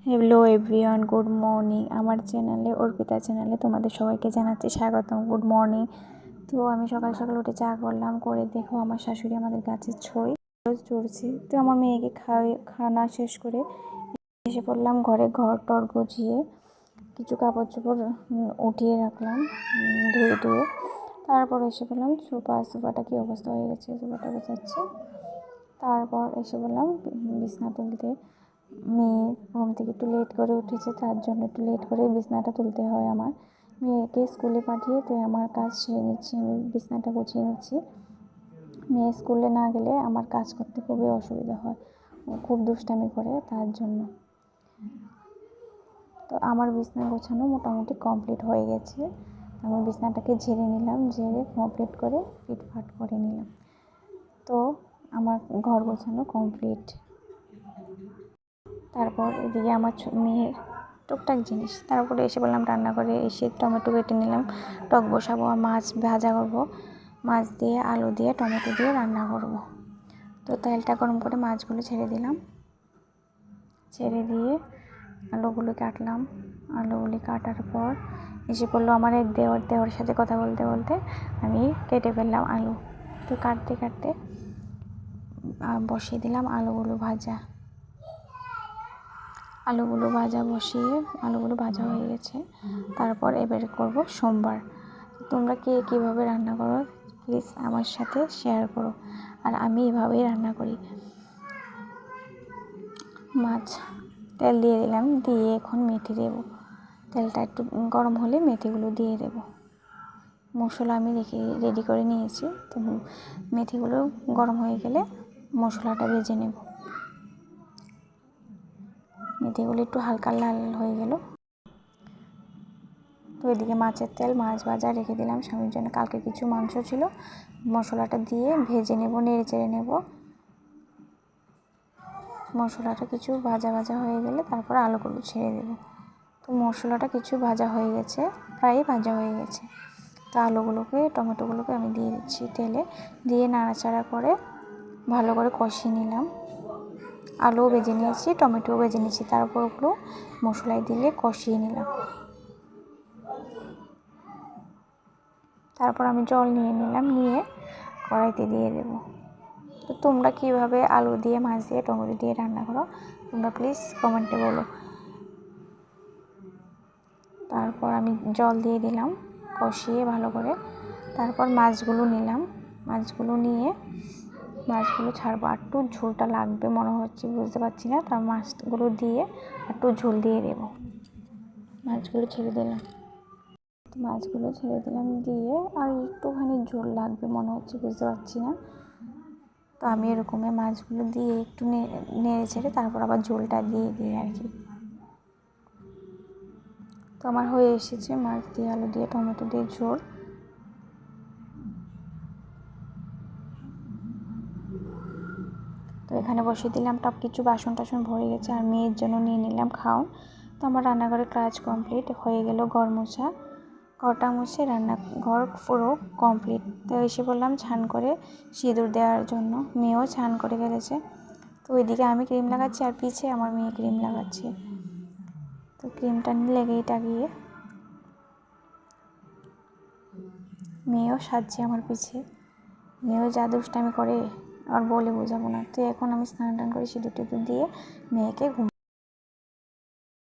Hello everyone, good morning. আমার চ্যানেলে অর্পিতা চ্যানেলে তোমাদের সবাইকে জানাচ্ছি স্বাগতম। Good morning. তো আমি সকাল সকাল উঠে চা করলাম, করে দেখো আমার শাশুড়ি আমাদের গাছের ছই চড়ছে। তো আমার মেয়েকে খাওয়ানো শেষ করে এসে পড়লাম ঘরে, ঘর টর গুছিয়ে কিছু কাপড় চোপড় উঠিয়ে রাখলাম ধুয়ে। তারপর এসে বললাম সোফাটা কী অবস্থা হয়ে গেছে, সোফাটা গোছাচ্ছি। তারপর এসে বললাম বিছনা তুলতে। মেয়ে ঘুম থেকে একটু লেট করে উঠেছে, তার জন্য একটু লেট করে বিছনাটা তুলতে হয় আমার। মেয়েকে স্কুলে পাঠিয়ে তো আমার কাজ সেরে নিচ্ছি, আমি বিছনাটা গুছিয়ে নিচ্ছি। মেয়ে স্কুলে না গেলে আমার কাজ করতে খুবই অসুবিধা হয়, ও খুব দুষ্টামি করে, তার জন্য। তো আমার বিছনা গোছানো মোটামুটি কমপ্লিট হয়ে গেছে। আমি বিছনাটাকে ঝেড়ে নিলাম, ঝেড়ে কমপ্লিট করে ফিটফাট করে নিলাম। তো আমার ঘর গোছানো কমপ্লিট। তারপর এদিকে আমার মেয়ের টুকটাক জিনিস। তারপরে এসে বললাম রান্নাঘরে এসে টমেটো কেটে নিলাম, টক বসাবো আর মাছ ভাজা করবো। মাছ দিয়ে আলু দিয়ে টমেটো দিয়ে রান্না করব। তো তেলটা গরম করে মাছগুলো ছেড়ে দিলাম, ছেড়ে দিয়ে আলুগুলো কাটলাম। আলুগুলি কাটার পর এসে পড়লো আমার এক দেওয়ার সাথে কথা বলতে বলতে আমি কেটে ফেললাম আলু। তো কাটতে কাটতে বসিয়ে দিলাম আলুগুলো ভাজা। আলুগুলো বসিয়ে আলুগুলো ভাজা হয়ে গেছে। তারপর এবারে করব সোমবার। তোমরা কে কীভাবে রান্না করো প্লিজ আমার সাথে শেয়ার করো, আর আমি এভাবেই রান্না করি। মাছ তেল দিয়ে দিলাম, দিয়ে এখন মেথি দেবো। তেলটা একটু গরম হলে মেথিগুলো দিয়ে দেব। মশলা আমি রেডি করে নিয়েছি, তো মেথিগুলো গরম হয়ে গেলে মশলাটা ভেজে নেব। মেথিগুলো একটু হালকা লাল হয়ে গেল। তো এদিকে মাছের তেল, মাছ ভাজা রেখে দিলাম স্বামীর জন্য, কালকে কিছু মাংস ছিল। মশলাটা দিয়ে ভেজে নেব, নেড়ে চেড়ে নেব। মশলাটা কিছু ভাজা হয়ে গেলে তারপর আলুগুলো ছেড়ে দেব। তো মশলাটা কিছু ভাজা হয়ে গেছে, প্রায় ভাজা হয়ে গেছে। তো আলুগুলোকে টমেটোগুলোকে আমি দিয়ে দিচ্ছি তেলে, দিয়ে নাড়াচাড়া করে ভালো করে কষিয়ে নিলাম। আলুও ভেজে নিয়েছি, টমেটোও ভেজে নিয়েছি, তারপর ওগুলো মশলায় দিলে কষিয়ে নিলাম। তারপর আমি জল নিয়ে নিলাম, নিয়ে কড়াইতে দিয়ে দেব। তো তোমরা কীভাবে আলু দিয়ে, মাছ দিয়ে, টমেটো দিয়ে রান্না করো তোমরা প্লিজ কমেন্টে বলো। তারপর আমি জল দিয়ে দিলাম কষিয়ে ভালো করে। তারপর মাছগুলো নিলাম, মাছগুলো নিয়ে মাছগুলো ছাড়বো। আর একটু ঝোলটা লাগবে মনে হচ্ছে, বুঝতে পারছি না, তার মাছগুলো দিয়ে একটু ঝোল দিয়ে দেবো। মাছগুলো ছেড়ে দিলাম, দিয়ে আর একটুখানি ঝোল লাগবে মনে হচ্ছে, বুঝতে পারছি না। তো আমি এরকমই মাছগুলো দিয়ে একটু নেড়ে ছেড়ে তারপর আবার ঝোলটা দিয়ে দিই আর কি। তো আমার হয়ে এসেছে মাছ দিয়ে, আলু দিয়ে, টমেটো দিয়ে ঝোল। তো এখানে বসিয়ে দিলাম, কিছু বাসন টাসন ভরে গেছে, আর মেয়ের জন্য নিয়ে নিলাম খাওন। তো আমার রান্নাঘরের কাজ কমপ্লিট হয়ে গেল, ঘরটা মুছে রান্নাঘর পুরো কমপ্লিট। তো এসে বললাম স্নান করে সিঁদুর দেওয়ার জন্য, মেয়েও স্নান করে ফেলেছে। তো ওইদিকে আমি ক্রিম লাগাচ্ছি আর পিছে আমার মেয়ে ক্রিম লাগাচ্ছে। তো ক্রিমটা লেগেই টাগিয়ে মেয়েও সাজছে আমার পিছে। মেয়েও যা দুষ্টামি করে আর বলে বোঝাবো না। তো এখন আমি স্নান টান করে সিঁদুর টিঁদুর দিয়ে মেয়েকে